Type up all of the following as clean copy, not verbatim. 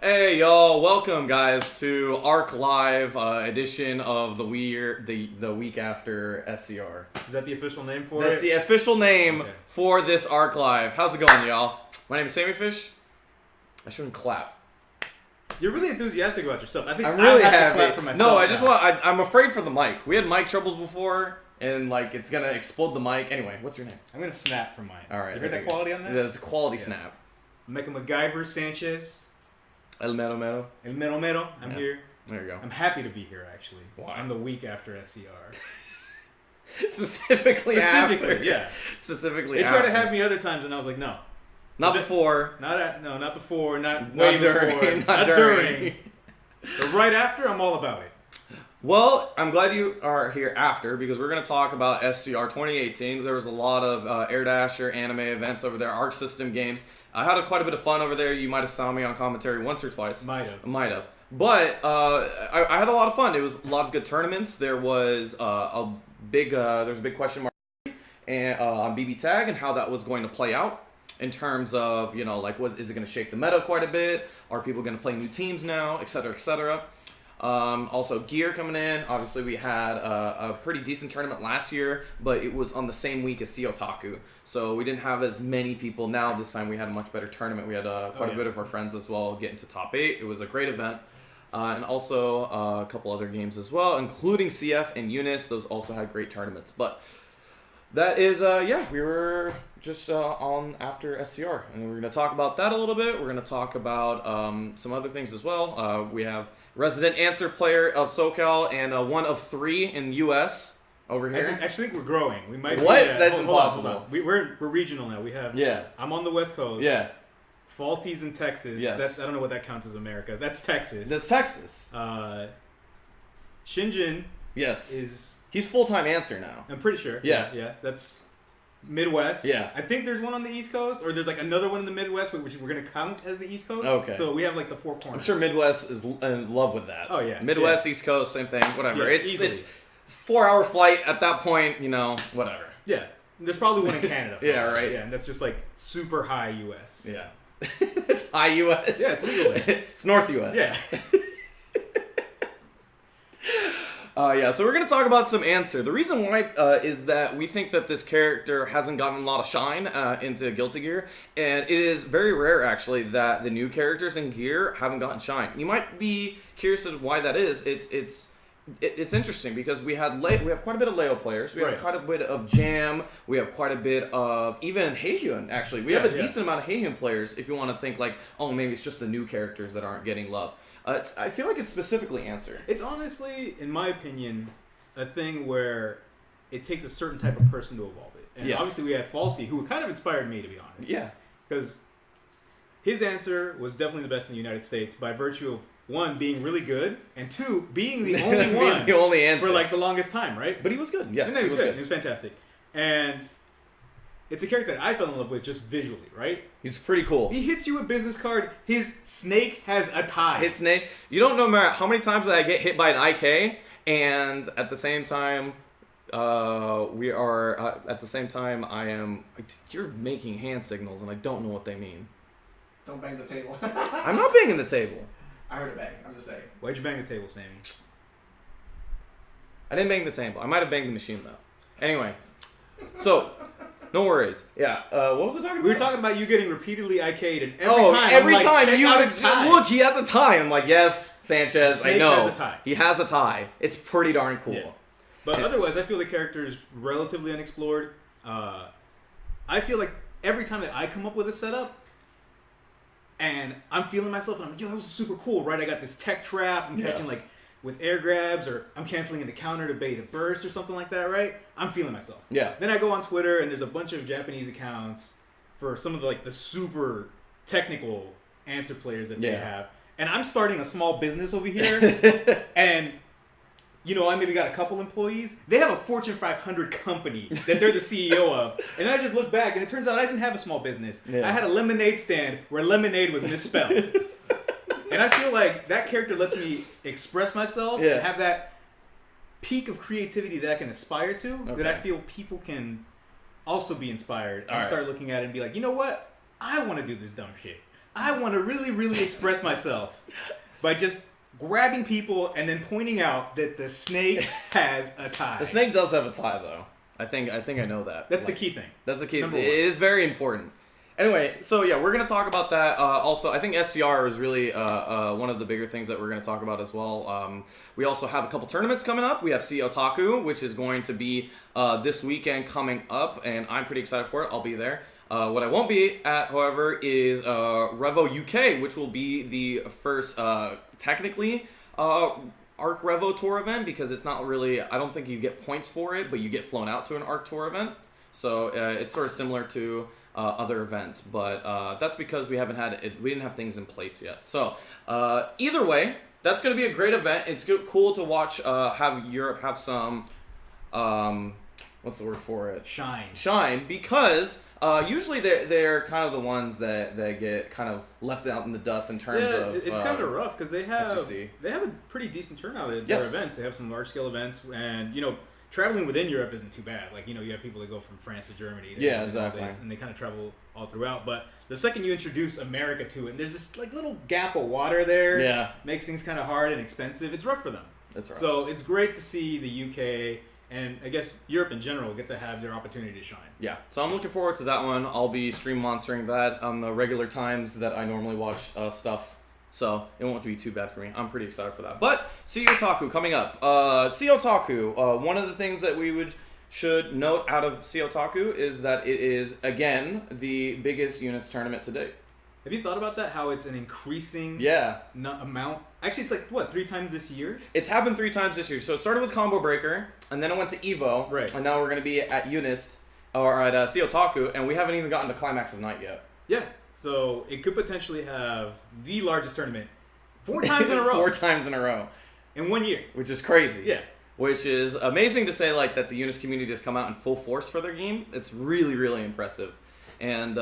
Hey y'all, welcome guys to ArcLive edition of the week after SCR. Is that the official name for That's it? the official name for this ArcLive. How's it going, y'all? My name is Samifish. I shouldn't clap. You're really enthusiastic about yourself. I think I'm really have happy. to clap for myself. No, I'm afraid for the mic. We had mic troubles before, and like it's gonna explode the mic. Anyway, what's your name? I'm gonna snap for mine. All right. You heard that quality on that? That's a quality snap. I'm Mecha MacGyver Sanchez. El Mero Mero. El Mero Mero. I'm here. There you go. I'm happy to be here actually. Why? On the week after SCR. Specifically, after. Yeah. Specifically, They tried to after. have me other times, and I was like, no. Not before. Not before. Not Not way during, before. not during. But right after, I'm all about it. Well, I'm glad you are here after because we're going to talk about SCR 2018. There was a lot of Air Dasher anime events over there, Arc System games. I had quite a bit of fun over there. You might have saw me on commentary once or twice. Might have. But I had a lot of fun. It was a lot of good tournaments. There was a big question mark and on BB Tag and how that was going to play out in terms of, you know, like is it going to shake the meta quite a bit? Are people going to play new teams now, et cetera, et cetera. Also, gear coming in. Obviously, we had a pretty decent tournament last year, but it was on the same week as Sea Otaku. So we didn't have as many people. Now, this time, we had a much better tournament. We had quite a bit of our friends as well get into top 8. It was a great event. And also a couple other games as well, including CF and Eunice. Those also had great tournaments. But that is, we were just on after SCR. And we're going to talk about that a little bit. We're going to talk about some other things as well. We have resident answer player of Socal and one of 3 in U.S. over here. I actually think we're growing. We might. What? Be, That's hold on, impossible. hold on. We're regional now. We have. Yeah. I'm on the West Coast. Yeah. Faulty's in Texas. Yes. I don't know what that counts as America. That's Texas. That's Texas. Shinjin. Yes. He's He's full-time answer now. I'm pretty sure. Yeah. That's Midwest. Yeah. I think there's one on the East Coast, or there's like another one in the Midwest, which we're gonna count as the East Coast. Okay. So we have like the 4 corners. I'm sure Midwest is in love with that. Oh, yeah. Midwest, East Coast, same thing. Whatever. Yeah, It's 4-hour flight at that point. You know, whatever. Yeah. There's probably one in Canada. Yeah, right. Yeah, and that's just like super high U.S. Yeah. It's high U.S. Yeah, it's legal there. It's North U.S. Yeah. So we're going to talk about some answer. The reason why is that we think that this character hasn't gotten a lot of shine into Guilty Gear, and it is very rare, actually, that the new characters in Gear haven't gotten shine. You might be curious as to why that is. It's interesting because we have quite a bit of Leo players. We have quite a bit of Jam. We have quite a bit of even Heihyun, actually. We have a decent amount of Heihyun players if you want to think like, oh, maybe it's just the new characters that aren't getting love. I feel like it's specifically answer. It's honestly, in my opinion, a thing where it takes a certain type of person to evolve it. And obviously we had Faulty, who kind of inspired me, to be honest. Yeah. Because his answer was definitely the best in the United States by virtue of, 1, being really good, and 2, being the only one the only answer. for like the longest time, right? But he was good, yes. And he was good. He was fantastic. And it's a character that I fell in love with just visually, right? He's pretty cool. He hits you with business cards. His snake has a tie. His snake. You don't know how many times I get hit by an IK, and at the same time, I am. You're making hand signals, and I don't know what they mean. Don't bang the table. I'm not banging the table. I heard a bang. I'm just saying. Why'd you bang the table, Sammy? I didn't bang the table. I might have banged the machine though. Anyway, so. No worries. Yeah. What was I talking about? We were talking about you getting repeatedly IK'd, and every I'm like, time check you out his tie. look, he has a tie. I'm like, yes, Sanchez. Snake I know. has a tie. He has a tie. It's pretty darn cool. Yeah. But otherwise, I feel the character is relatively unexplored. I feel like every time that I come up with a setup, and I'm feeling myself, and I'm like, yo, that was super cool, right? I got this tech trap. I'm catching like with air grabs, or I'm canceling in the counter to bait a burst or something like that, right? I'm feeling myself. Yeah. Then I go on Twitter, and there's a bunch of Japanese accounts for some of the super technical answer players that they have. And I'm starting a small business over here, and I maybe got a couple employees. They have a Fortune 500 company that they're the CEO of. And then I just look back, and it turns out I didn't have a small business. Yeah. I had a lemonade stand where lemonade was misspelled. And I feel like that character lets me express myself and have that peak of creativity that I can aspire to, that I feel people can also be inspired and start looking at it and be like, you know what? I want to do this dumb shit. I want to really, really express myself by just grabbing people and then pointing out that the snake has a tie. The snake does have a tie, though. I think I know that. That's the key thing. That's the key. Number It one. is very important. Anyway, so yeah, we're going to talk about that. Also, I think SCR is really one of the bigger things that we're going to talk about as well. We also have a couple tournaments coming up. We have Sea Otaku, which is going to be this weekend coming up, and I'm pretty excited for it. I'll be there. What I won't be at, however, is Revo UK, which will be the first, technically, Arc Revo Tour event, because it's not really, I don't think you get points for it, but you get flown out to an Arc Tour event. So it's sort of similar to other events, but that's because we haven't had it, we didn't have things in place yet. So either way, that's going to be a great event. It's cool to watch, have Europe have some, what's the word for it? Shine, because usually they're kind of the ones that get kind of left out in the dust in terms of. It's kind of rough because they have FGC. a pretty decent turnout at Yes. their events. They have some large scale events, and traveling within Europe isn't too bad. Like, you have people that go from France to Germany. Yeah, exactly. And they kind of travel all throughout. But the second you introduce America to it, and there's this like little gap of water there. Yeah. Makes things kind of hard and expensive. It's rough for them. That's right. So it's great to see the UK and I guess Europe in general get to have their opportunity to shine. Yeah, so I'm looking forward to that one. I'll be stream monitoring that on the regular times that I normally watch stuff. So it won't be too bad for me. I'm pretty excited for that. But Sea Otaku coming up. Sea Otaku, one of the things that we should note out of Sea Otaku is that it is, again, the biggest units tournament to date. Have you thought about that? How it's an increasing amount? Actually, it's like, what, 3 times this year? It's happened 3 times this year. So it started with Combo Breaker, and then it went to Evo. Right. And now we're going to be at Unist, or at Sea Otaku, and we haven't even gotten to Climax of Night yet. Yeah. So it could potentially have the largest tournament 4 times in a row. 4 times in a row. In 1 year. Which is crazy. Yeah. Which is amazing to say, like, that the Unist community just come out in full force for their game. It's really, really impressive. And,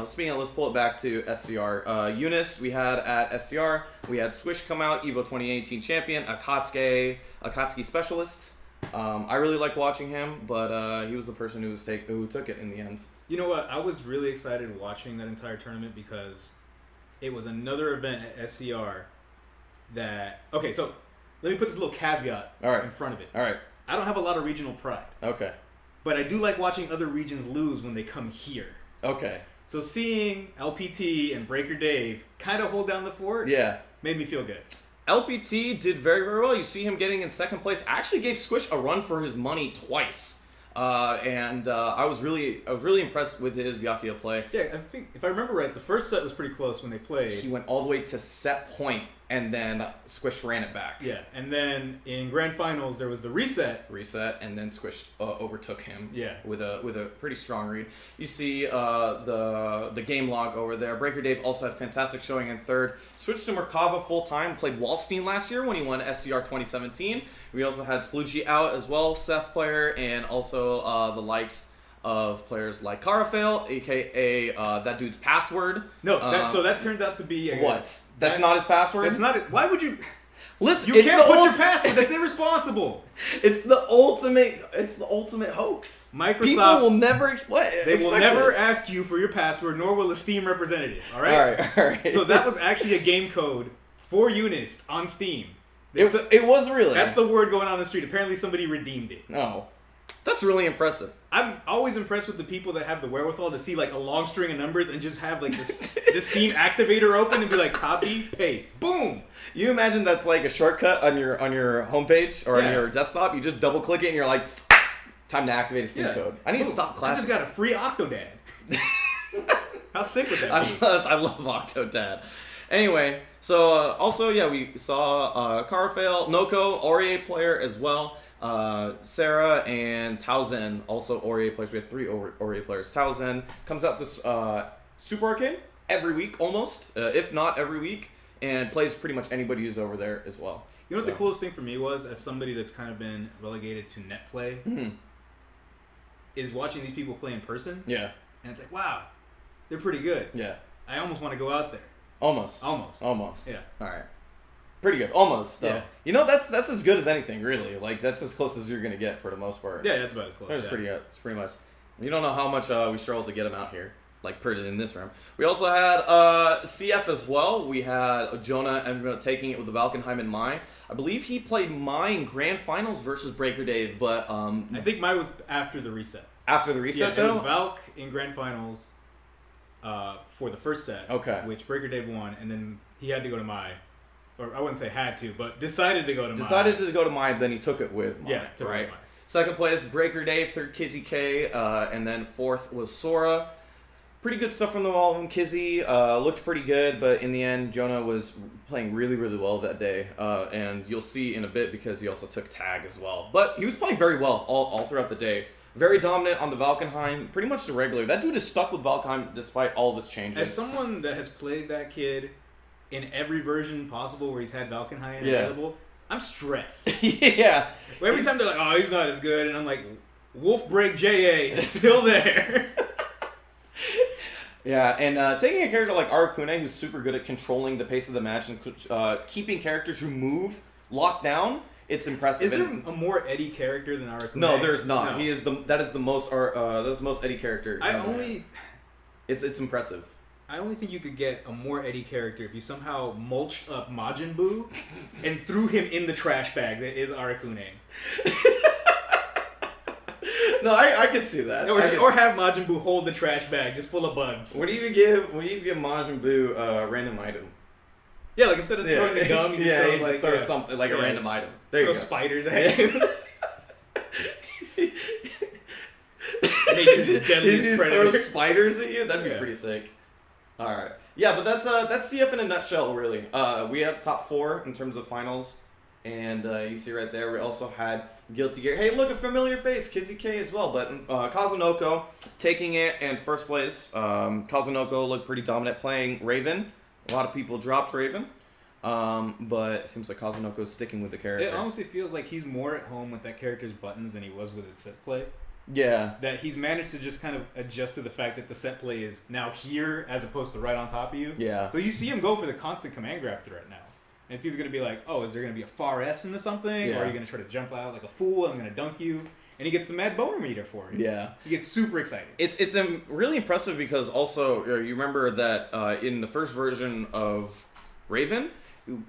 speaking of, let's pull it back to SCR. Unist, we had at SCR, we had Swish come out, Evo 2018 champion, Akatsuki specialist. I really like watching him, but he was the person who took it in the end. You know what? I was really excited watching that entire tournament because it was another event at SCR that... Okay, so let me put this little caveat in front of it. All right. I don't have a lot of regional pride. Okay. But I do like watching other regions lose when they come here. Okay. So seeing LPT and Breaker Dave kind of hold down the fort made me feel good. LPT did very, very well. You see him getting in second place. Actually gave Squish a run for his money twice. I was really impressed with his Byakuya play. Yeah, I think if I remember right, the first set was pretty close when they played. He went all the way to set point, and then Squish ran it back. Yeah, and then in grand finals there was the reset, and then Squish overtook him. Yeah, with a pretty strong read. You see the game log over there. Breaker Dave also had fantastic showing in third. Switched to Merkava full time. Played Wallstein last year when he won SCR 2017. We also had Splucci out as well, Seth player, and also the likes of players like Carafail, aka that dude's password. No, so that turns out to be That's not his password. That's not it. Why would you? Listen, you can't put your password. That's irresponsible. It's the ultimate hoax. Microsoft people will never explain. They will never ask you for your password, nor will a Steam representative. All right. All right. So that was actually a game code for Unist on Steam. It was really. That's the word going on the street. Apparently somebody redeemed it. No. That's really impressive. I'm always impressed with the people that have the wherewithal to see like a long string of numbers and just have like this Steam activator open and be like copy, paste, boom. You imagine that's like a shortcut on your homepage or on your desktop. You just double click it and you're like, time to activate a Steam code. I need to stop class. I just got a free Octodad. How sick would that be? I love Octodad. Anyway, so also we saw Carafail, Noko, Aurier player as well. Sarah and Tauzen, also Aurier players. We had 3 Aurier players. Tauzen comes out to Super Arcade every week, almost, if not every week, and plays pretty much anybody who's over there as well. You know what the coolest thing for me was, as somebody that's kind of been relegated to net play, is watching these people play in person. Yeah. And it's like, wow, they're pretty good. Yeah. I almost want to go out there. Almost. Yeah. All right. Pretty good. Almost, though. Yeah. You know, that's as good as anything, really. Like, that's as close as you're going to get for the most part. Yeah, that's about as close. That's pretty good. It's pretty much. You don't know how much we struggled to get him out here. like put it in this room. We also had CF as well. We had Jonah and taking it with the Valkenheim and Mai. I believe he played Mai in Grand Finals versus Breaker Dave, but I think Mai was after the reset. After the reset, though? It was Valk in Grand Finals for the first set, which Breaker Dave won, and then he had to go to Mai. Or I wouldn't say had to, but decided to go to Mai. Decided to go to Mai, then he took it with Mai. Yeah, took right? it with Mai. Second place, Breaker Dave. Third, Kizzy K. And then fourth was Sora. Pretty good stuff from all of them. Kizzy looked pretty good, but in the end, Jonah was playing really, really well that day. And you'll see in a bit because he also took tag as well. But he was playing very well all throughout the day. Very dominant on the Valkenheim, pretty much the regular. That dude is stuck with Valkenheim despite all of his changes. As someone that has played that kid in every version possible where he's had Valkenheim available, I'm stressed. Yeah. Every time they're like, oh, he's not as good, and I'm like, Wolfbreak JA is still there. Yeah, and taking a character like Arakune, who's super good at controlling the pace of the match and keeping characters who move locked down, it's impressive. Is there a more Eddie character than Arakune? No, there's not. No. He is that is the most Eddie character. It's impressive. I only think you could get a more Eddie character if you somehow mulched up Majin Buu and threw him in the trash bag that is Arakune. No, I could see that. Or have Majin Buu hold the trash bag just full of bugs. What do you give Majin Buu a random item? Yeah, like instead of throwing the gum, you just throw something like a random item. There you throw go. spiders at him. Nature's deadliest predator. Throw spiders at you? That'd be pretty sick. All right. Yeah, but that's CF in a nutshell, really. We have top 4 in terms of finals, and you see right there we also had Guilty Gear. Hey, look, a familiar face, Kizzy K as well. But Kazunoko taking it in first place. Kazunoko looked pretty dominant playing Raven. A lot of people dropped Raven, but it seems like Kazunoko's sticking with the character. It honestly feels like he's more at home with that character's buttons than he was with its set play. Yeah. That he's managed to just kind of adjust to the fact that the set play is now here as opposed to right on top of you. Yeah. So you see him go for the constant command grab threat now. And it's either going to be like, oh, is there going to be a far S into something? Or are you going to try to jump out like a fool and I'm going to dunk you? And he gets the mad boner meter for you. Yeah. He gets super excited. It's really impressive because also you remember that in the first version of Raven,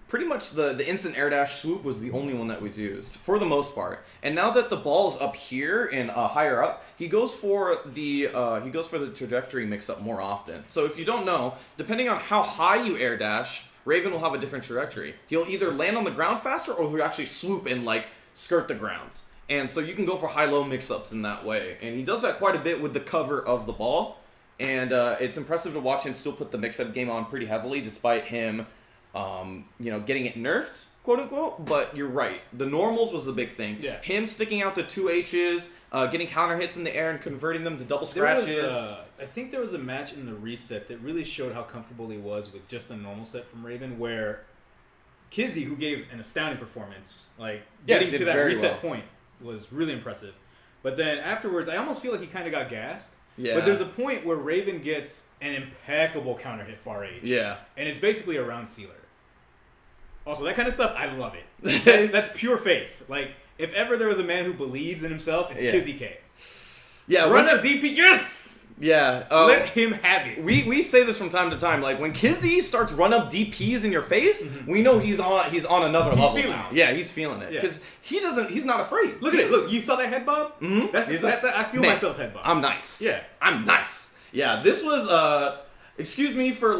pretty much the instant air dash swoop was the only one that was used for the most part. And now that the ball is up here and higher up, he goes for the trajectory mix up more often. So if you don't know, depending on how high you air dash, Raven will have a different trajectory. He'll either land on the ground faster or he'll actually swoop and like skirt the ground. And so you can go for high-low mix-ups in that way. And he does that quite a bit with the cover of the ball. And it's impressive to watch him still put the mix-up game on pretty heavily despite him getting it nerfed, quote-unquote. But you're right. The normals was the big thing. Yeah. Him sticking out the 2 H's, getting counter hits in the air and converting them to double scratches. I think there was a match in the reset that really showed how comfortable he was with just a normal set from Raven where Kizzy, who gave an astounding performance, getting to that reset point, was really impressive. But then afterwards, I almost feel like he kind of got gassed. Yeah. But there's a point where Raven gets an impeccable counter hit far H. Yeah. And it's basically a round sealer. Also, that kind of stuff, I love it. That's pure faith. Like, if ever there was a man who believes in himself, it's Kizzy K. Yeah. Run up DP, yes! Yeah. Let him have it. We say this from time to time. Like when Kizzy starts run up DPs in your face, we know he's on another level. He's feeling it. Yeah, he's feeling it because he's not afraid. Look at it. Look, you saw that head bob? Mm-hmm. That's I feel myself head bob. I'm nice. Yeah, I'm nice. Yeah, this was excuse me for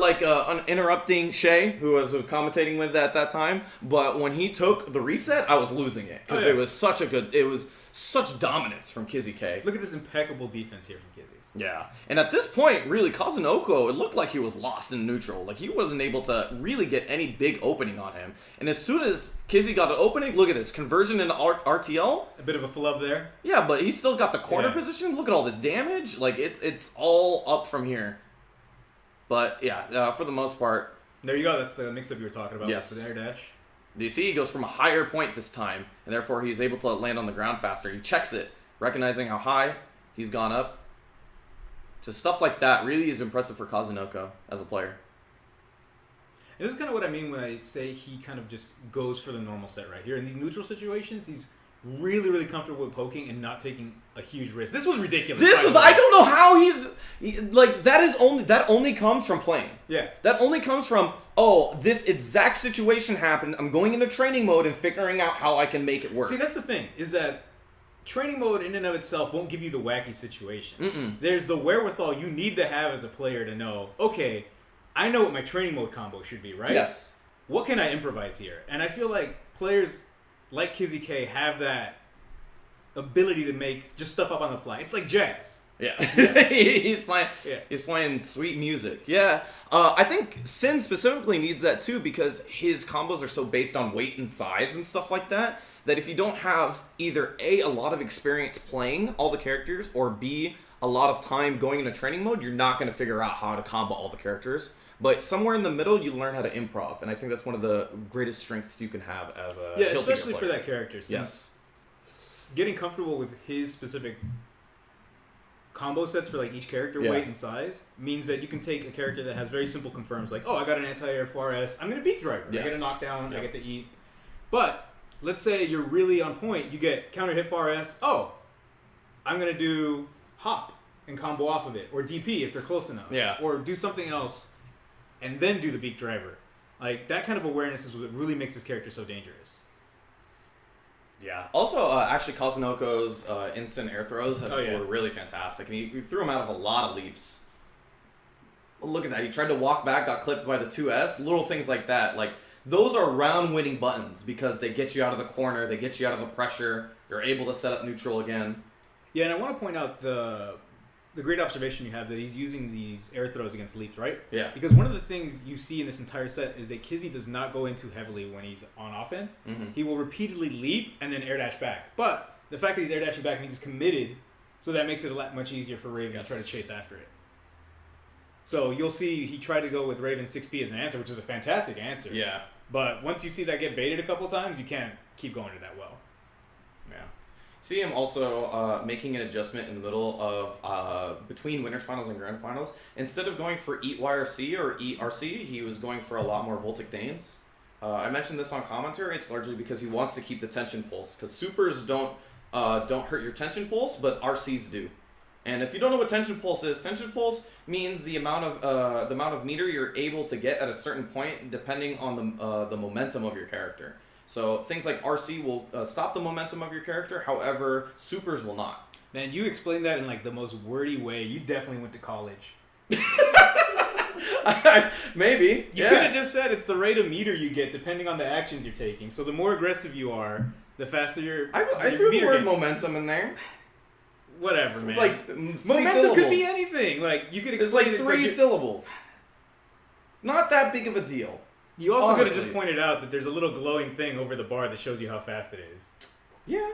interrupting Shay, who was commentating with at that time. But when he took the reset, I was losing it because it was such dominance from Kizzy K. Look at this impeccable defense here from Kizzy. Yeah, and at this point, really, Kazunoko, it looked like he was lost in neutral. Like, he wasn't able to really get any big opening on him. And as soon as Kizzy got an opening, look at this, conversion into RTL. A bit of a flub there. Yeah, but he still got the corner position. Look at all this damage. Like, it's all up from here. But, yeah, for the most part. There you go. That's the mix-up you were talking about. Yes. With the air dash. Do you see? He goes from a higher point this time, and therefore he's able to land on the ground faster. He checks it, recognizing how high he's gone up. Just stuff like that really is impressive for Kazunoko as a player. And this is kind of what I mean when I say he kind of just goes for the normal set right here. In these neutral situations, he's really, really comfortable with poking and not taking a huge risk. This was ridiculous. I don't know how he like, that only comes from playing. Yeah. That only comes from, oh, this exact situation happened. I'm going into training mode and figuring out how I can make it work. See, that's the thing, is that training mode in and of itself won't give you the wacky situations. There's the wherewithal you need to have as a player to know, okay, I know what my training mode combo should be, right? Yes. What can I improvise here? And I feel like players like Kizzy K have that ability to make just stuff up on the fly. It's like jazz. Yeah. He's playing sweet music. Yeah. I think Sin specifically needs that too, because his combos are so based on weight and size and stuff like that, that if you don't have either A, a lot of experience playing all the characters, or B, a lot of time going into training mode, you're not going to figure out how to combo all the characters. But somewhere in the middle, you learn how to improv, and I think that's one of the greatest strengths you can have as a yeah, Guilty especially Gear for player. that character. Since Yes. getting comfortable with his specific combo sets for like each character weight and size means that you can take a character that has very simple confirms, like, oh, I got an anti-air 4S, I'm going to beat driver. Yes. I get a knockdown, Yep. I get to eat. But let's say you're really on point, you get counter hit 4S, oh, I'm going to do hop and combo off of it, or DP if they're close enough. Yeah. Or do something else and then do the beak driver. Like, that kind of awareness is what really makes this character so dangerous. Yeah. Also, actually, Kazunoko's instant air throws yeah. were really fantastic. I mean, he threw him out of a lot of leaps. Look at that. He tried to walk back, got clipped by the 2S. Little things like that. Like, those are round-winning buttons because they get you out of the corner, they get you out of the pressure, you're able to set up neutral again. Yeah, and I want to point out the great observation you have that he's using these air throws against leaps, right? Yeah. Because one of the things you see in this entire set is that Kizzy does not go in too heavily when he's on offense. Mm-hmm. He will repeatedly leap and then air dash back. But the fact that he's air dashing back means he's committed, so that makes it a lot much easier for Raven to try to chase after it. So you'll see he tried to go with Raven 6P as an answer, which is a fantastic answer. Yeah. But once you see that get baited a couple times, you can't keep going to that well. Yeah. See him also making an adjustment in the middle of between Winners Finals and Grand Finals. Instead of going for Eat YRC or Eat RC, he was going for a lot more Voltic Danes. I mentioned this on commentary. It's largely because he wants to keep the tension pulse. Because supers don't hurt your tension pulse, but RCs do. And if you don't know what tension pulse is, tension pulse means the amount of meter you're able to get at a certain point, depending on the momentum of your character. So things like RC will stop the momentum of your character. However, supers will not. Man, you explained that in like the most wordy way. You definitely went to college. Maybe. You could have just said it's the rate of meter you get depending on the actions you're taking. So the more aggressive you are, the faster your I your threw the meter word gets. momentum in there. Whatever, man. Like three momentum syllables. could be anything. Like you could It's explain like it. three syllables. Not that big of a deal. You also could have honestly. just pointed out that there's a little glowing thing over the bar that shows you how fast it is. Yeah,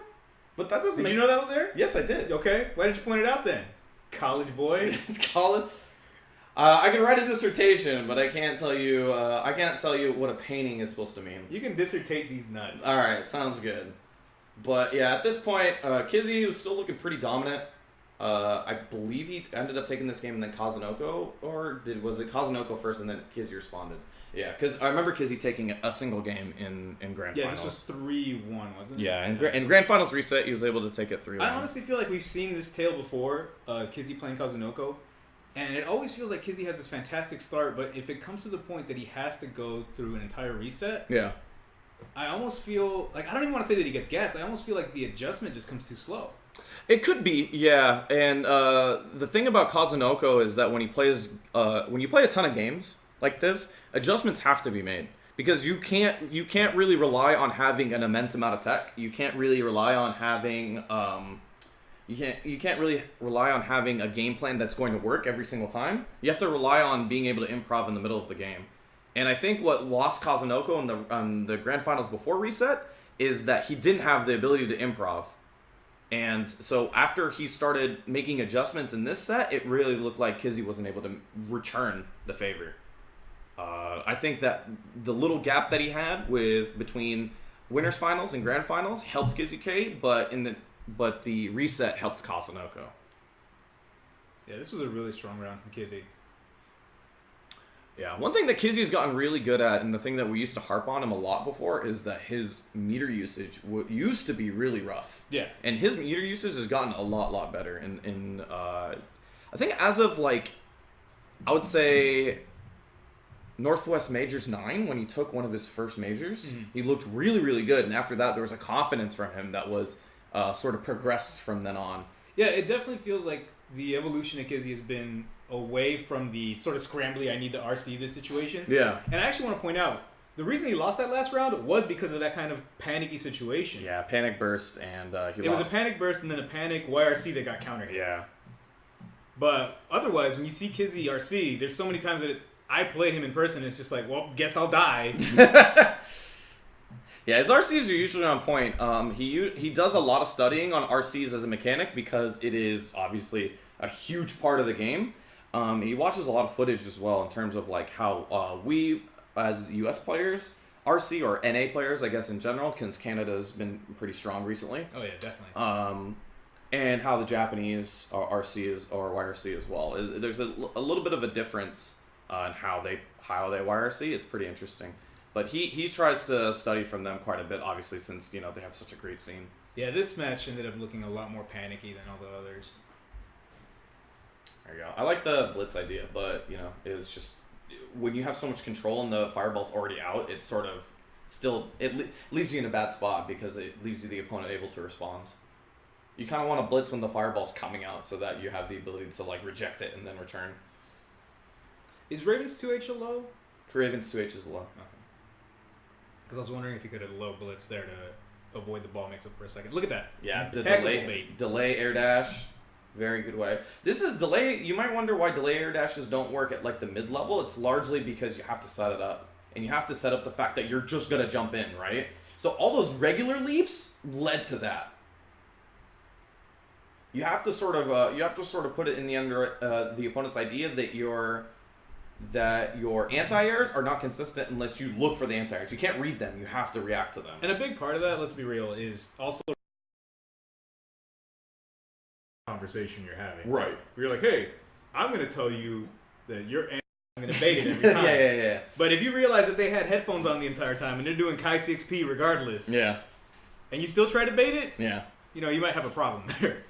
but that doesn't. Did you know that was there? Yes, I did. Okay, why didn't you point it out then? College boy. It's college. I can write a dissertation, but I can't tell you. I can't tell you what a painting is supposed to mean. You can dissertate these nuts. All right, sounds good. But yeah, at this point, Kizzy was still looking pretty dominant. I believe he ended up taking this game and then Kazunoko, or was it Kazunoko first and then Kizzy responded? Yeah, because I remember Kizzy taking a single game in Grand Yeah, Finals. this was 3-1, wasn't it? Yeah, in Grand Finals reset, he was able to take it 3-1. I honestly feel like we've seen this tale before, Kizzy playing Kazunoko, and it always feels like Kizzy has this fantastic start, but if it comes to the point that he has to go through an entire reset, Yeah. I almost feel like, I don't even want to say that he gets gassed, I almost feel like the adjustment just comes too slow. It could be, yeah. And the thing about Kazunoko is that when he plays, when you play a ton of games like this, adjustments have to be made because you can't really rely on having an immense amount of tech. You can't really rely on having you can't really rely on having a game plan that's going to work every single time. You have to rely on being able to improv in the middle of the game. And I think what lost Kazunoko in the Grand Finals before reset is that he didn't have the ability to improv. And so after he started making adjustments in this set, it really looked like Kizzy wasn't able to return the favor. I think that the little gap that he had between Winners Finals and Grand Finals helped Kizzy K, but the reset helped Kazunoko. Yeah, this was a really strong round from Kizzy. Yeah, one thing that Kizzy's gotten really good at, and the thing that we used to harp on him a lot before, is that his meter usage used to be really rough. Yeah. And his meter usage has gotten a lot better. And I think as of, like, I would say Northwest Majors 9, when he took one of his first majors, he looked really good. And after that, there was a confidence from him that was sort of progressed from then on. Yeah, it definitely feels like the evolution of Kizzy has been away from the sort of scrambly, I need to RC this situations. Yeah. And I actually want to point out, the reason he lost that last round was because of that kind of panicky situation. Yeah, panic burst, and he It lost. was a panic burst and then a panic YRC that got counter hit. Yeah. But otherwise, when you see Kizzy RC, there's so many times that I play him in person, it's just like, well, guess I'll die. Yeah, his RCs are usually on point. He does a lot of studying on RCs as a mechanic because it is obviously a huge part of the game. He watches a lot of footage as well in terms of like how we as US players, RC or NA players, I guess in general, because Canada's been pretty strong recently. Oh yeah, definitely. And how the Japanese RC is or YRC as well. There's a little bit of a difference in how they YRC. It's pretty interesting. But he tries to study from them quite a bit, obviously, since they have such a great scene. Yeah, this match ended up looking a lot more panicky than all the others. There you go. I like the blitz idea, but it's just when you have so much control and the fireball's already out, it's sort of still leaves you in a bad spot because it leaves you the opponent able to respond. You kind of want to blitz when the fireball's coming out so that you have the ability to like reject it and then return. Is Raven's 2H a low? Raven's 2H is low. Okay. Because I was wondering if you could have low blitz there to avoid the ball mix-up for a second. Look at that. Yeah, the Impeccable bait. delay air dash. Very good way. This is delay. You might wonder why delay air dashes don't work at like the mid level. It's largely because you have to set it up. And you have to set up the fact that you're just going to jump in, right? So all those regular leaps led to that. You have to sort of put it in the opponent's idea that your anti-airs are not consistent unless you look for the anti-airs. You can't read them. You have to react to them. And a big part of that, let's be real, is also conversation you're having. Right. You're like, hey, I'm going to tell you that you're I'm going to bait it every time. Yeah. But if you realize that they had headphones on the entire time and they're doing Kai 6P regardless, Yeah. and you still try to bait it, Yeah. you might have a problem there.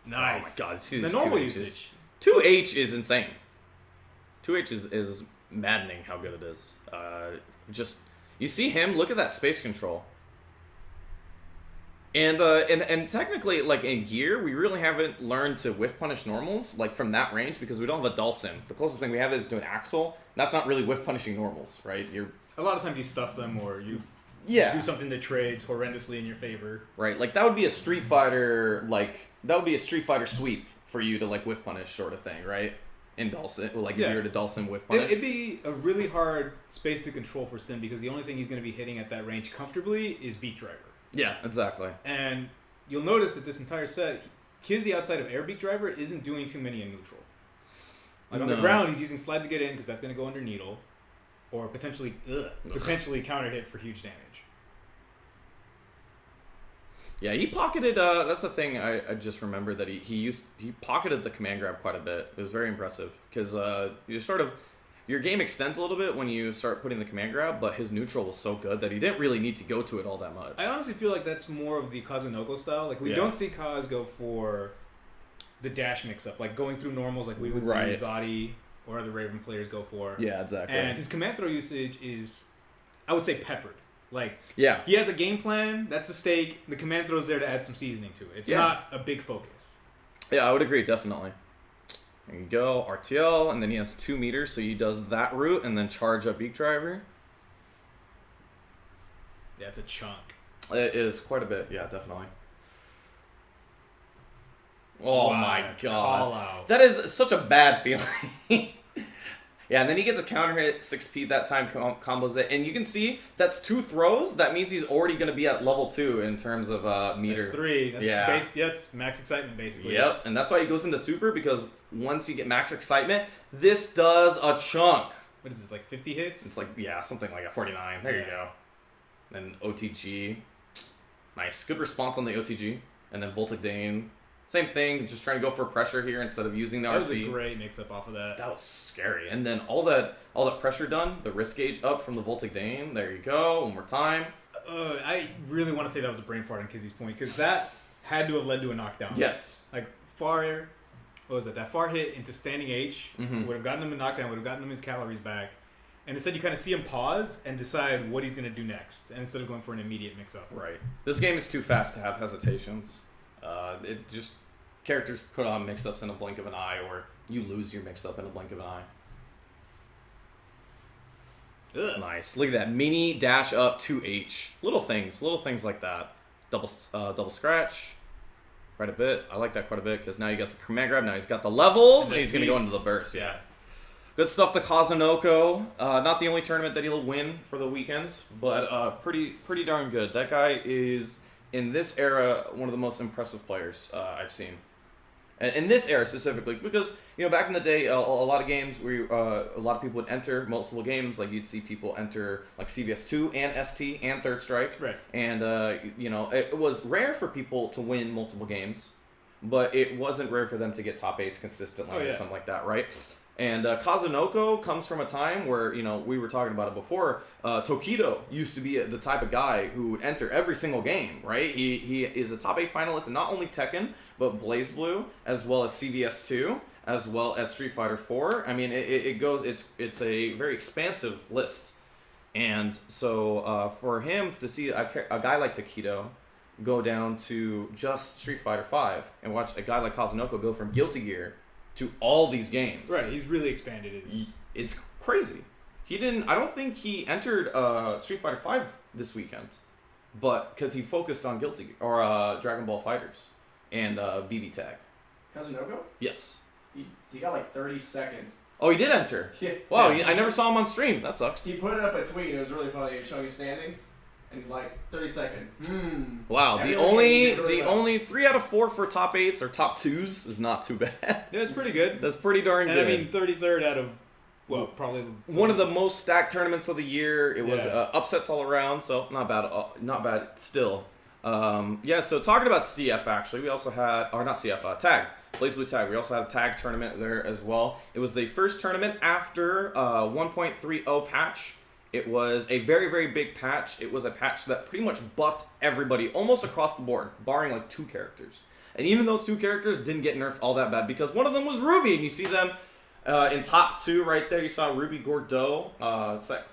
Nice. Oh my god, see The this normal 2H usage. 2H is insane. 2H is maddening how good it is. Just you see him, look at that space control. And technically, like in gear, we really haven't learned to whiff punish normals like from that range because we don't have a Dulcim. The closest thing we have is to an Axel. That's not really whiff punishing normals, right? A lot of times you stuff them or you do something that trades horrendously in your favor. Right, like that would be a Street Fighter sweep for you to like whiff punish sort of thing, right? In Dulcim, if you were to Dulcim whiff punish. It'd be a really hard space to control for Sim because the only thing he's going to be hitting at that range comfortably is Beat Driver. Yeah, exactly. And you'll notice that this entire set, Kizzy outside of Air Beat Driver isn't doing too many in neutral. Like on the ground, he's using Slide to get in because that's going to go under Needle. Or potentially counter hit for huge damage. Yeah, he pocketed. That's the thing. I just remember that he pocketed the command grab quite a bit. It was very impressive because your game extends a little bit when you start putting the command grab, but his neutral was so good that he didn't really need to go to it all that much. I honestly feel like that's more of the Kazunoko style. Like we don't see Kaz go for the dash mix-up, like going through normals like we would see Zadi or other Raven players go for. Yeah, exactly. And his command throw usage is, I would say, peppered. Like, yeah, he has a game plan. That's the stake. The command throw's there to add some seasoning to it. It's not a big focus. Yeah, I would agree, definitely. There you go, RTL, and then he has 2 meters, so he does that route and then charge up Beak Driver. Yeah, it's a chunk. It is quite a bit, yeah, definitely. Oh my god. Call out. That is such a bad feeling. Yeah, and then he gets a counter hit, 6P that time, combos it. And you can see that's 2 throws. That means he's already going to be at level 2 in terms of meter. That's 3. That's it's max excitement, basically. Yep, and that's why he goes into super, because once you get max excitement, this does a chunk. What is this, like 50 hits? It's like, yeah, something like a 49. There you go. Then OTG. Nice. Good response on the OTG. And then Voltic Dane. Same thing, just trying to go for pressure here instead of using the RC. That was a great mix-up off of that. That was scary. And then all that pressure done, the risk gauge up from the Voltic Dame. There you go. One more time. I really want to say that was a brain fart on Kizzy's point, because that had to have led to a knockdown. Yes. Like, what was it? That far hit into standing H would have gotten him a knockdown, would have gotten him his calories back. And instead you kind of see him pause and decide what he's going to do next, and instead of going for an immediate mix-up. Right. This game is too fast to have hesitations. Characters put on mix-ups in a blink of an eye, or you lose your mix-up in a blink of an eye. Ugh. Nice. Look at that. Mini dash up 2H. Little things like that. Double scratch. Quite a bit. I like that quite a bit, because now you got some command grab. Now he's got the levels, and he's going to go into the burst. Yeah. Good stuff to Kazunoko. Not the only tournament that he'll win for the weekend, but pretty darn good. That guy is, in this era, one of the most impressive players I've seen. In this era specifically, because back in the day, a lot of games where a lot of people would enter multiple games. Like you'd see people enter like CVS2 and ST and Third Strike, right? And it was rare for people to win multiple games, but it wasn't rare for them to get top 8s consistently or something like that, right? And Kazunoko comes from a time where, we were talking about it before, Tokido used to be the type of guy who would enter every single game, right? He is a top 8 finalist in not only Tekken, but BlazBlue, as well as CVS2, as well as Street Fighter 4. I mean, it's a very expansive list. And so for him to see a guy like Tokido go down to just Street Fighter 5 and watch a guy like Kazunoko go from Guilty Gear to all these games. Right, he's really expanded it. It's crazy. I don't think he entered Street Fighter 5 this weekend, but because he focused on Guilty Gear, or Dragon Ball Fighters and BB Tag. Kazunoko? Yes. He got like 32nd. Oh, he did enter. Yeah. Wow, I never saw him on stream. That sucks. He put up a tweet. It was really funny. He was showing his standings, and he's like 32nd. Wow. The only 3 out of 4 for top 8s or top 2s is not too bad. Yeah, that's pretty good. That's pretty darn good. And I mean, 33rd out of probably one of the most stacked tournaments of the year. It was upsets all around, so not bad. Not bad still. So talking about CF, actually, we also had, or not CF, Tag. BlazBlue Tag. We also had a tag tournament there as well. It was the first tournament after 1.30 patch. It was a very, very big patch. It was a patch that pretty much buffed everybody almost across the board, barring like 2 characters. And even those 2 characters didn't get nerfed all that bad, because one of them was Ruby, and you see them in top 2 right there. You saw Ruby Gordeau,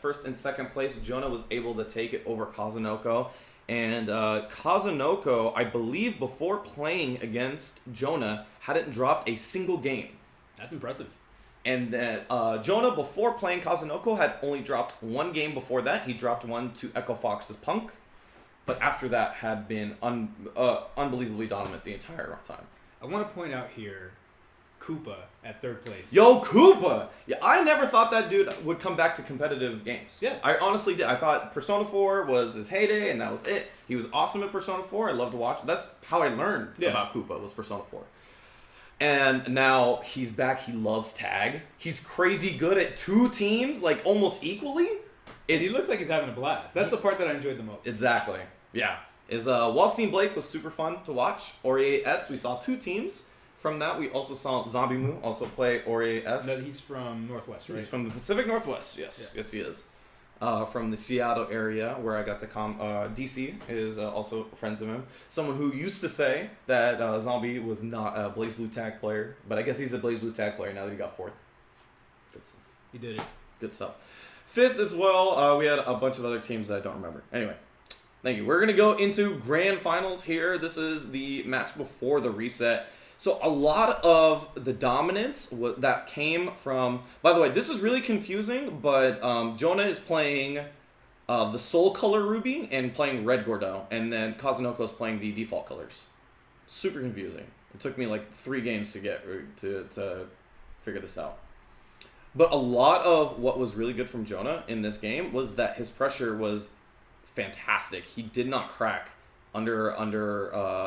first and second place. Jonah was able to take it over Kazunoko. And Kazunoko, I believe, before playing against Jonah, hadn't dropped a single game. That's impressive. And then Jonah, before playing Kazunoko, had only dropped 1 game before that. He dropped one to Echo Fox's Punk. But after that, had been unbelievably dominant the entire time. I want to point out here, Koopa at 3rd place. Yo, Koopa! Yeah, I never thought that dude would come back to competitive games. Yeah. I honestly did. I thought Persona 4 was his heyday, and that was it. He was awesome at Persona 4. I loved to watch. That's how I learned about Koopa, was Persona 4. And now he's back. He loves tag. He's crazy good at 2 teams, like almost equally. He looks like he's having a blast. That's the part that I enjoyed the most. Exactly. Yeah. Wallstein Blake was super fun to watch. Ori S, we saw 2 teams. From that, we also saw Zombie Moo also play Ori S. No, he's from Northwest, right? He's from the Pacific Northwest. Yes, Yes, he is. From the Seattle area, where I got to come. DC is also friends of him. Someone who used to say that Zombie was not a BlazBlue Tag player, but I guess he's a BlazBlue Tag player now that he got 4th. Good stuff. He did it. Good stuff. 5th as well. We had a bunch of other teams that I don't remember. Anyway, thank you. We're gonna go into grand finals here. This is the match before the reset. So a lot of the dominance that came from... By the way, this is really confusing, but Jonah is playing the Soul Color Ruby and playing Red Gordeau, and then Kazunoko is playing the default colors. Super confusing. It took me like 3 games to get to figure this out. But a lot of what was really good from Jonah in this game was that his pressure was fantastic. He did not crack under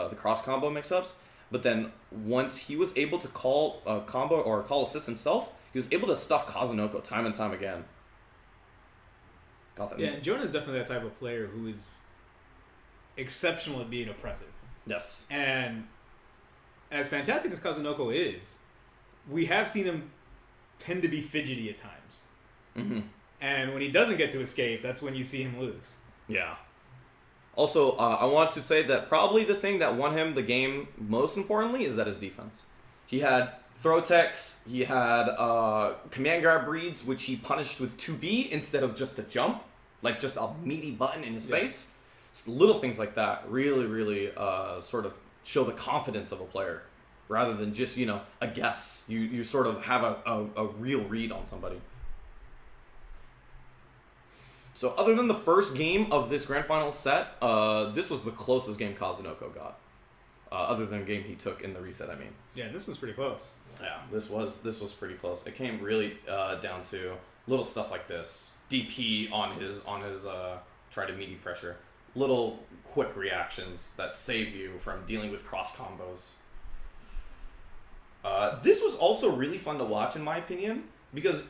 the cross combo mix-ups. But then once he was able to call a combo or call assist himself, he was able to stuff Kazunoko time and time again. Got that. Yeah, Jonah's definitely that type of player who is exceptional at being oppressive. Yes. And as fantastic as Kazunoko is, we have seen him tend to be fidgety at times. Mm-hmm. And when he doesn't get to escape, that's when you see him lose. Yeah. Also, I want to say that probably the thing that won him the game most importantly is that his defense. He had throw techs, he had command grab reads, which he punished with 2B instead of just a jump, like just a meaty button in his face. Just little things like that really, really sort of show the confidence of a player rather than just, a guess. You sort of have a real read on somebody. So other than the first game of this Grand Final set, this was the closest game Kazunoko got. Other than the game he took in the reset, I mean. Yeah, this was pretty close. Yeah, this was pretty close. It came really down to little stuff like this. DP on his try to meaty pressure. Little quick reactions that save you from dealing with cross combos. This was also really fun to watch in my opinion because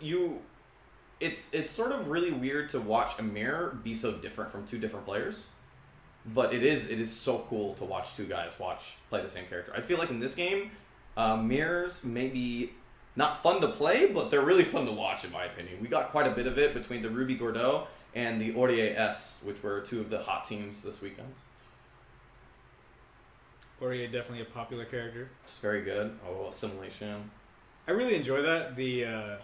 it's sort of really weird to watch a mirror be so different from two different players. But it is so cool to watch two guys play the same character. I feel like in this game, mirrors may be not fun to play, but they're really fun to watch in my opinion. We got quite a bit of it between the Ruby Gordeau and the Aurier S, which were two of the hot teams this weekend. Aurier definitely a popular character. It's very good. Oh, assimilation. I really enjoy that. The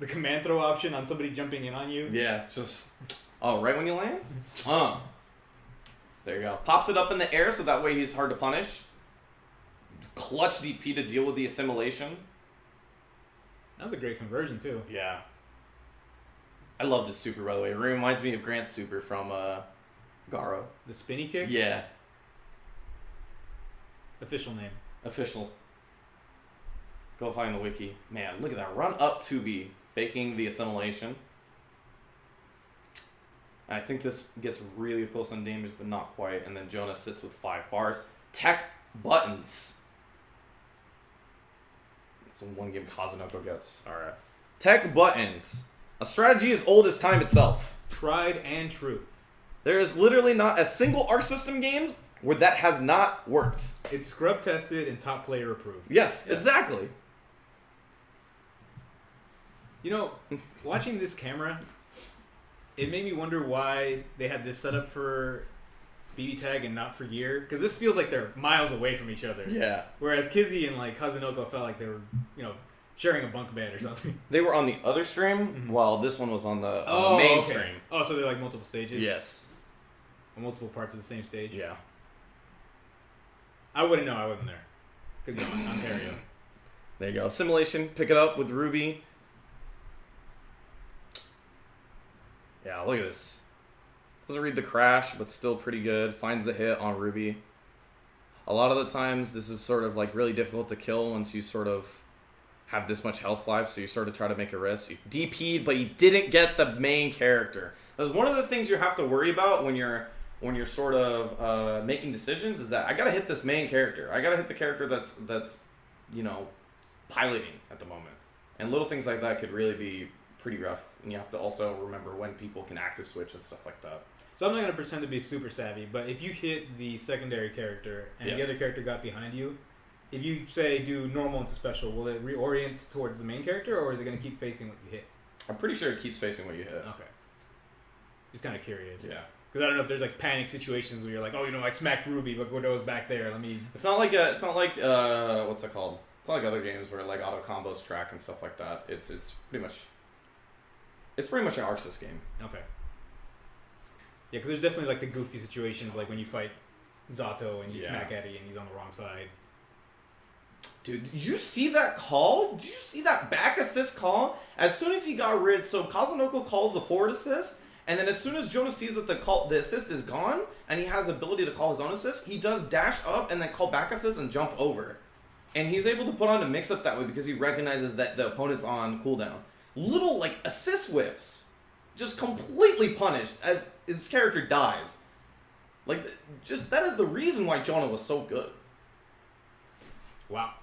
command throw option on somebody jumping in on you. Yeah, just right when you land? There you go. Pops it up in the air so that way he's hard to punish. Clutch DP to deal with the assimilation. That was a great conversion too. Yeah. I love this super, by the way. It reminds me of Grant's super from Garo. The spinny kick? Yeah. Official name. Official. Go find the wiki. Man, look at that. Run up 2B, faking the assimilation. I think this gets really close on damage, but not quite. And then Jonah sits with 5 bars. Tech buttons. It's one game Kazunoko gets. Alright. Tech buttons. A strategy as old as time itself. Tried and true. There is literally not a single Arc System game where that has not worked. It's scrub tested and top player approved. Yes, exactly. Watching this camera, it made me wonder why they had this set up for BB Tag and not for Gear. Because this feels like they're miles away from each other. Yeah. Whereas Kizzy and Kazunoko felt like they were, sharing a bunk bed or something. They were on the other stream, while this one was on the main stream. Oh, so they're like multiple stages? Yes. Or multiple parts of the same stage? Yeah. I wouldn't know. I wasn't there. Because, Ontario. There you go. Assimilation. Pick it up with Ruby. Yeah, look at this. Doesn't read the crash, but still pretty good. Finds the hit on Ruby. A lot of the times, this is sort of like really difficult to kill once you sort of have this much health life, so you sort of try to make a risk. You DP'd, but you didn't get the main character. That's one of the things you have to worry about when you're sort of making decisions, is that I gotta hit this main character. I gotta hit the character that's piloting at the moment. And little things like that could really be pretty rough. And you have to also remember when people can active switch and stuff like that. So I'm not going to pretend to be super savvy, but if you hit the secondary character and the other character got behind you, if you say do normal into special, will it reorient towards the main character, or is it going to keep facing what you hit? I'm pretty sure it keeps facing what you hit. Okay. Just kind of curious. Yeah. Because I don't know if there's panic situations where you're like, I smacked Ruby, but Gordeau's back there. It's not like what's it called? It's not like other games where auto combos track and stuff like that. It's pretty much an Arc Sys game. Okay. Yeah, because there's definitely the goofy situations, like when you fight Zato and you smack Eddie and he's on the wrong side. Dude, did you see that call? Did you see that back assist call? As soon as he got rid, so Kazunoko calls the forward assist, and then as soon as Jonah sees that the assist is gone, and he has the ability to call his own assist, he does dash up and then call back assist and jump over. And he's able to put on a mix-up that way because he recognizes that the opponent's on cooldown. Little, assist whiffs. Just completely punished as his character dies. That is the reason why Jonah was so good. Wow.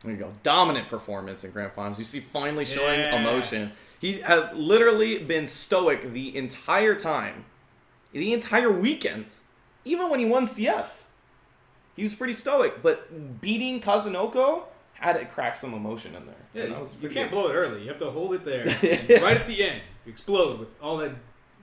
There you go. Dominant performance in Grand Finals. You see finally showing emotion. He had literally been stoic the entire time. The entire weekend. Even when he won CF. he was pretty stoic. But beating Kazunoko had it crack some emotion in there. Yeah, And that was you pretty can't good. blow it early. You have to hold it there. And right at the end, you explode with all that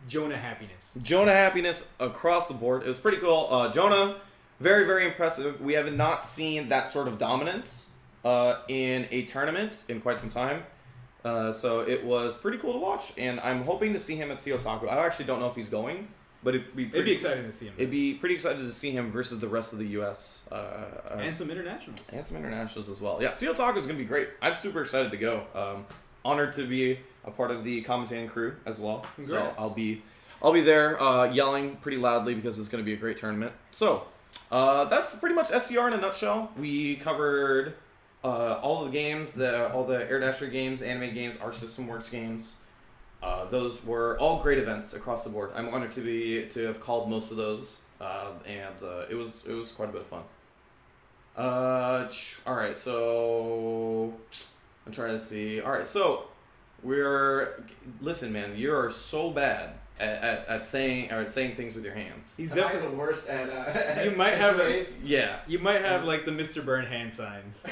Jonah happiness. Jonah happiness across the board. It was pretty cool. Jonah, very, very impressive. We have not seen that sort of dominance in a tournament in quite some time. So it was pretty cool to watch, and I'm hoping to see him at CO Taco. I actually don't know if he's going, but it'd be exciting to see him. It'd be pretty excited to see him versus the rest of the U.S. And some internationals. And some internationals as well. Yeah, CO Taco is going to be great. I'm super excited to go. Honored to be a part of the commentating crew as well. Congrats. So I'll be there yelling pretty loudly because it's going to be a great tournament. So that's pretty much SCR in a nutshell. We covered all the games, all the Air Dasher games, anime games, Arc System Works games. Those were all great events across the board. I'm honored to have called most of those, and it was quite a bit of fun. All right, so I'm trying to see. All right, so listen, man, you are so bad at saying things with your hands. He's Am I definitely the worst at You might have charades? Yeah. You might have like the Mr. Burn hand signs.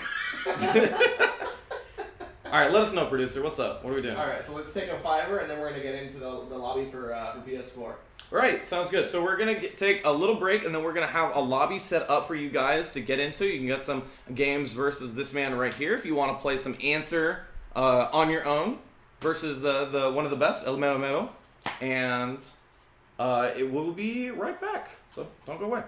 All right, let us know, producer. What's up? What are we doing? All right, so let's take a fiver, and then we're gonna get into the lobby for PS4. Right, sounds good. So we're going to take a little break, and then we're going to have a lobby set up for you guys to get into. You can get some games versus this man right here if you want to play some Answer on your own versus the one of the best, El Mero Mero. And it will be right back, so don't go away.